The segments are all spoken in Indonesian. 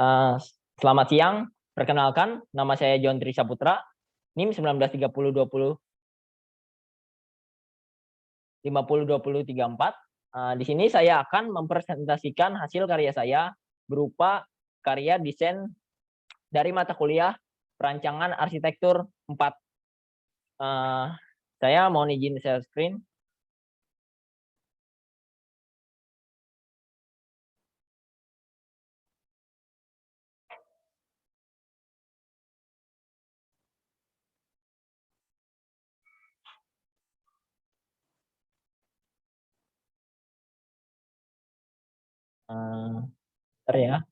Eh, Selamat siang, perkenalkan nama saya John Tri Saputra, NIM 193020 502034. Di sini saya akan mempresentasikan hasil karya saya berupa karya desain dari mata kuliah Perancangan Arsitektur 4. Saya mau izin share screen. Bentar ya.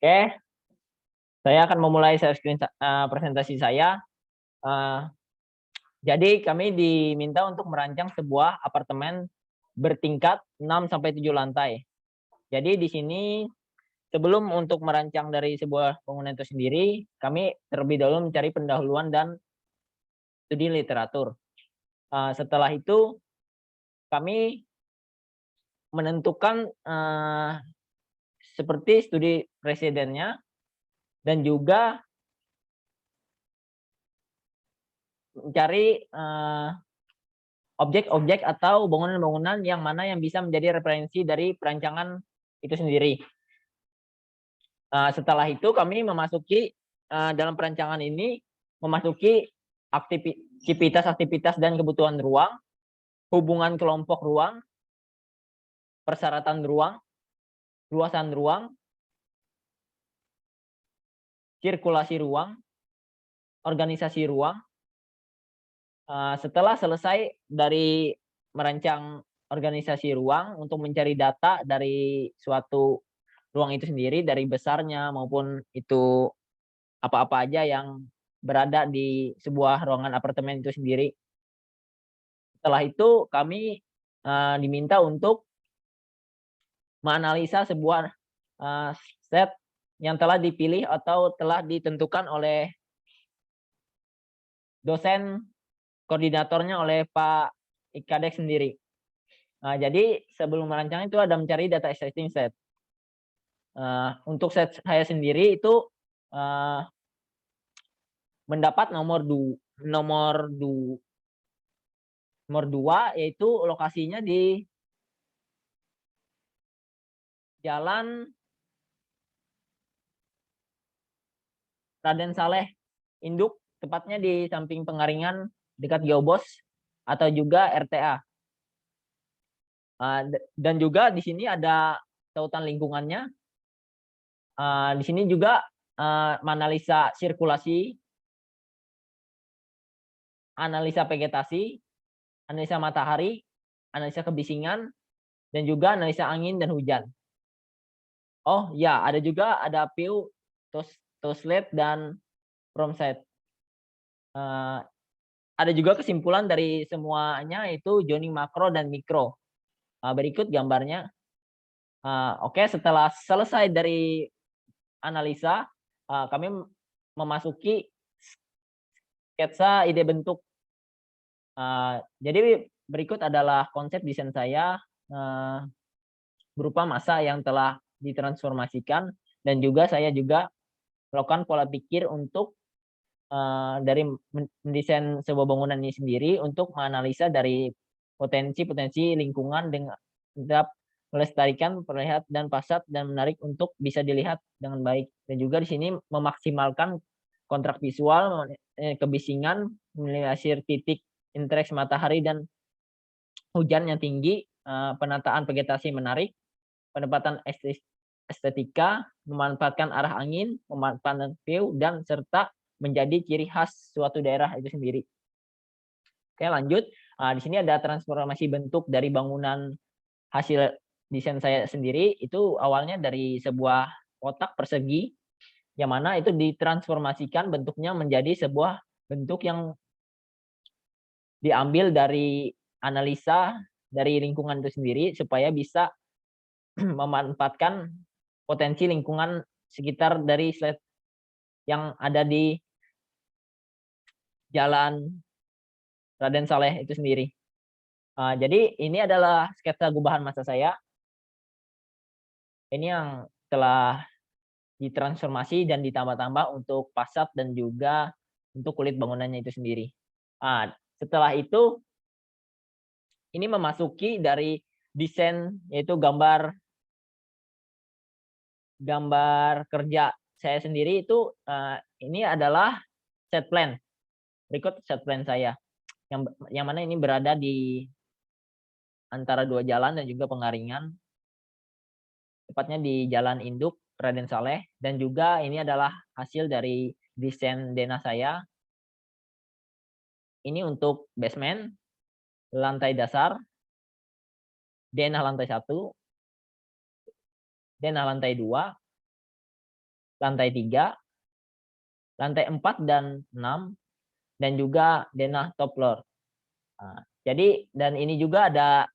Oke, saya akan memulai share screen presentasi saya. Jadi kami diminta untuk merancang sebuah apartemen bertingkat 6-7 lantai. Jadi di sini sebelum untuk merancang dari sebuah bangunan itu sendiri, kami terlebih dahulu mencari pendahuluan dan studi literatur. Setelah itu kami menentukan seperti studi presidennya dan juga mencari objek-objek atau bangunan-bangunan yang mana yang bisa menjadi referensi dari perancangan itu sendiri. Setelah itu kami memasuki dalam perancangan ini memasuki aktivitas-aktivitas dan kebutuhan ruang, hubungan kelompok ruang, persyaratan ruang, luasan ruang, sirkulasi ruang, organisasi ruang. Setelah selesai dari merancang organisasi ruang untuk mencari data dari suatu ruang itu sendiri, dari besarnya maupun itu apa-apa aja yang berada di sebuah ruangan apartemen itu sendiri. Setelah itu kami diminta untuk menganalisa sebuah set yang telah dipilih atau telah ditentukan oleh dosen koordinatornya oleh Pak Ikadek sendiri. Jadi sebelum merancang itu ada mencari data existing set. Untuk set saya sendiri itu mendapat nomor 2 yaitu lokasinya di Jalan Raden Saleh Induk, tepatnya di samping Pengaringan dekat Geobos atau juga RTA. Dan juga di sini ada tautan lingkungannya. Di sini juga menganalisa sirkulasi, analisa vegetasi, analisa matahari, analisa kebisingan, dan juga analisa angin dan hujan. Oh ya, ada juga ada view, toslet, dan promset. Ada juga kesimpulan dari semuanya itu zoning makro dan mikro. Berikut gambarnya. Oke, setelah selesai dari analisa, kami memasuki sketsa ide bentuk. Jadi berikut adalah konsep desain saya berupa massa yang telah ditransformasikan, dan juga saya juga melakukan pola pikir untuk dari mendesain sebuah bangunan ini sendiri untuk menganalisa dari potensi-potensi lingkungan dengan tetap melestarikan, terlihat dan pasat dan menarik untuk bisa dilihat dengan baik. Dan juga di sini memaksimalkan kontrak visual, kebisingan, minimalisir titik interaksi matahari dan hujan yang tinggi, penataan vegetasi menarik, penempatan estetika, memanfaatkan arah angin, memanfaatkan view, dan serta menjadi ciri khas suatu daerah itu sendiri. Oke, lanjut. Di sini ada transformasi bentuk dari bangunan hasil desain saya sendiri. Itu awalnya dari sebuah kotak persegi, yang mana itu ditransformasikan bentuknya menjadi sebuah bentuk yang diambil dari analisa dari lingkungan itu sendiri supaya bisa memanfaatkan potensi lingkungan sekitar dari slide yang ada di Jalan Raden Saleh itu sendiri. Jadi ini adalah sketsa gubahan masa saya. Ini yang telah ditransformasi dan ditambah-tambah untuk fasad dan juga untuk kulit bangunannya itu sendiri. Setelah itu, ini memasuki dari desain, yaitu gambar kerja saya sendiri itu, ini adalah set plan. Berikut set plan saya, yang mana ini berada di antara 2 jalan dan juga pengaringan, tepatnya di Jalan Induk Raden Saleh, dan juga ini adalah hasil dari desain denah saya. Ini untuk basement, lantai dasar, denah lantai 1, denah lantai 2, lantai 3, lantai 4 dan 6, dan juga denah top floor. Jadi, dan ini juga ada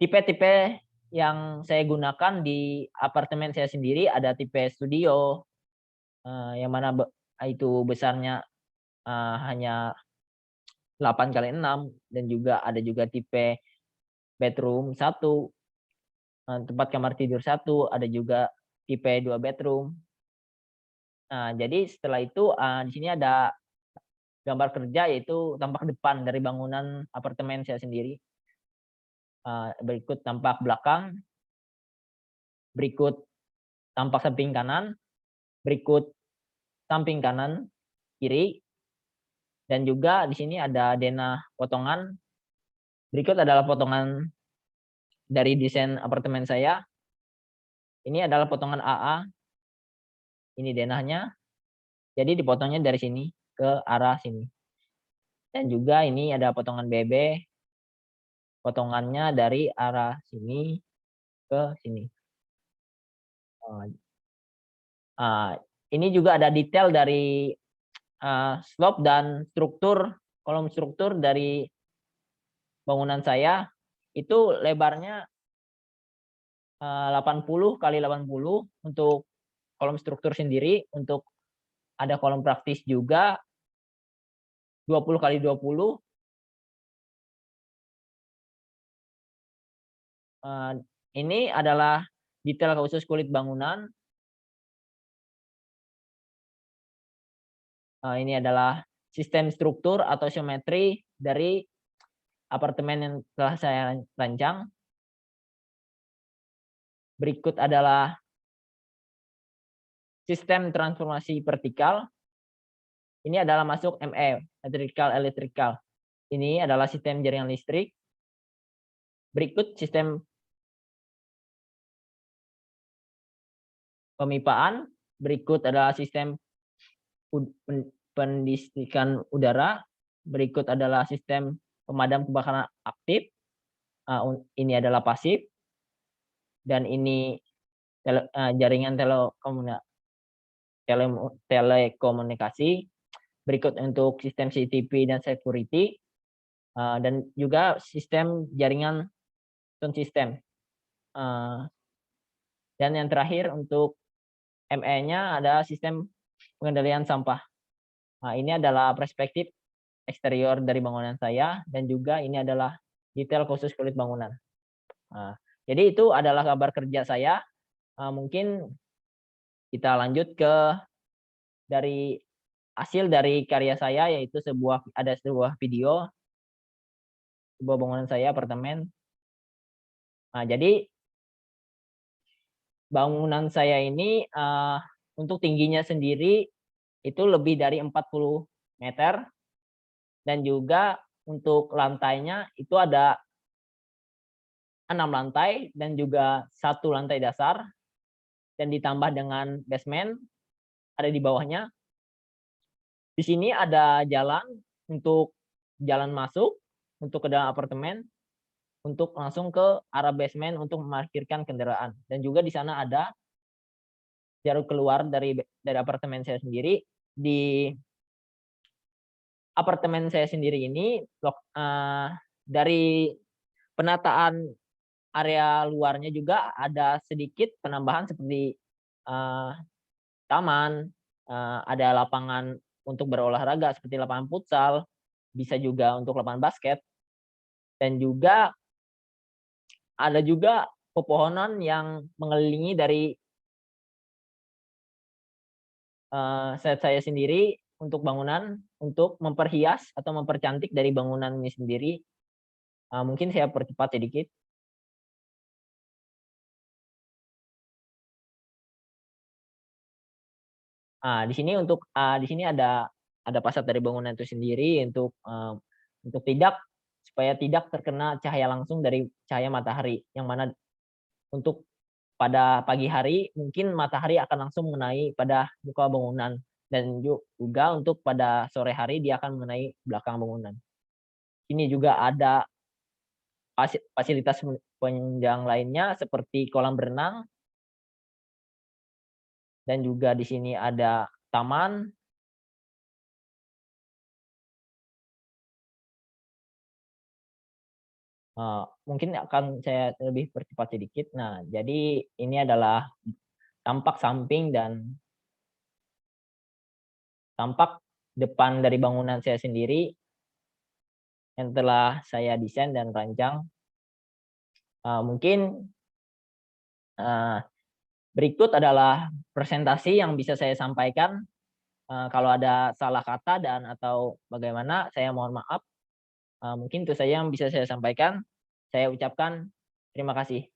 tipe-tipe yang saya gunakan di apartemen saya sendiri. Ada tipe studio, yang mana itu besarnya hanya 8x6, dan juga ada juga tipe bedroom 1, tempat kamar tidur 1, ada juga tipe 2 bedroom. Jadi setelah itu, di sini ada gambar kerja, yaitu tampak depan dari bangunan apartemen saya sendiri. Berikut tampak belakang, berikut tampak samping kanan, berikut samping kanan, kiri, dan juga di sini ada denah potongan. Berikut adalah potongan dari desain apartemen saya. Ini adalah potongan AA, ini denahnya. Jadi dipotongnya dari sini ke arah sini. Dan juga ini ada potongan BB, potongannya dari arah sini ke sini. Ini juga ada detail dari slope dan kolom struktur dari bangunan saya. Itu lebarnya 80x80 untuk kolom struktur sendiri. Untuk ada kolom praktis juga 20x20. Ini adalah detail khusus kulit bangunan. Ini adalah sistem struktur atau simetri dari apartemen yang telah saya rancang. Berikut adalah sistem transformasi vertikal. Ini adalah masuk ME, electrical. Ini adalah sistem jaringan listrik. Berikut sistem pemipaan. Berikut adalah sistem pendistrikan udara. Berikut adalah sistem pemadam kebakaran aktif. Ini adalah pasif. Dan ini jaringan telekomunikasi. Berikut untuk sistem CCTV dan security. Dan juga sistem jaringan sound system. Dan yang terakhir untuk ME-nya ada sistem pengendalian sampah. Ini adalah perspektif eksterior dari bangunan saya, dan juga ini adalah detail khusus kulit bangunan. Jadi itu adalah gambar kerja saya. Mungkin kita lanjut ke dari hasil dari karya saya, yaitu ada sebuah video sebuah bangunan saya, apartemen. Jadi bangunan saya ini untuk tingginya sendiri itu lebih dari 40 meter, dan juga untuk lantainya itu ada 6 lantai dan juga 1 lantai dasar, dan ditambah dengan basement ada di bawahnya. Di sini ada jalan untuk jalan masuk untuk ke dalam apartemen, untuk langsung ke arah basement untuk memarkirkan kendaraan. Dan juga di sana ada jalur keluar dari apartemen saya sendiri. Di apartemen saya sendiri ini dari penataan area luarnya juga ada sedikit penambahan seperti, eee, taman, ada lapangan untuk berolahraga seperti lapangan futsal, bisa juga untuk lapangan basket, dan juga ada juga pepohonan yang mengelilingi dari, set saya sendiri untuk bangunan, untuk memperhias atau mempercantik dari bangunan ini sendiri. Mungkin saya percepat sedikit. Di sini ada fasad dari bangunan itu sendiri untuk supaya tidak terkena cahaya langsung dari cahaya matahari, yang mana untuk pada pagi hari mungkin matahari akan langsung mengenai pada muka bangunan, dan juga untuk pada sore hari dia akan mengenai belakang bangunan. Ini juga ada fasilitas penunjang lainnya seperti kolam berenang, dan juga di sini ada taman. Mungkin akan saya lebih percepat sedikit. Nah, jadi ini adalah tampak samping dan tampak depan dari bangunan saya sendiri yang telah saya desain dan rancang. Mungkin, eee, berikut adalah presentasi yang bisa saya sampaikan. Kalau ada salah kata dan atau bagaimana, saya mohon maaf. Mungkin itu saja yang bisa saya sampaikan. Saya ucapkan terima kasih.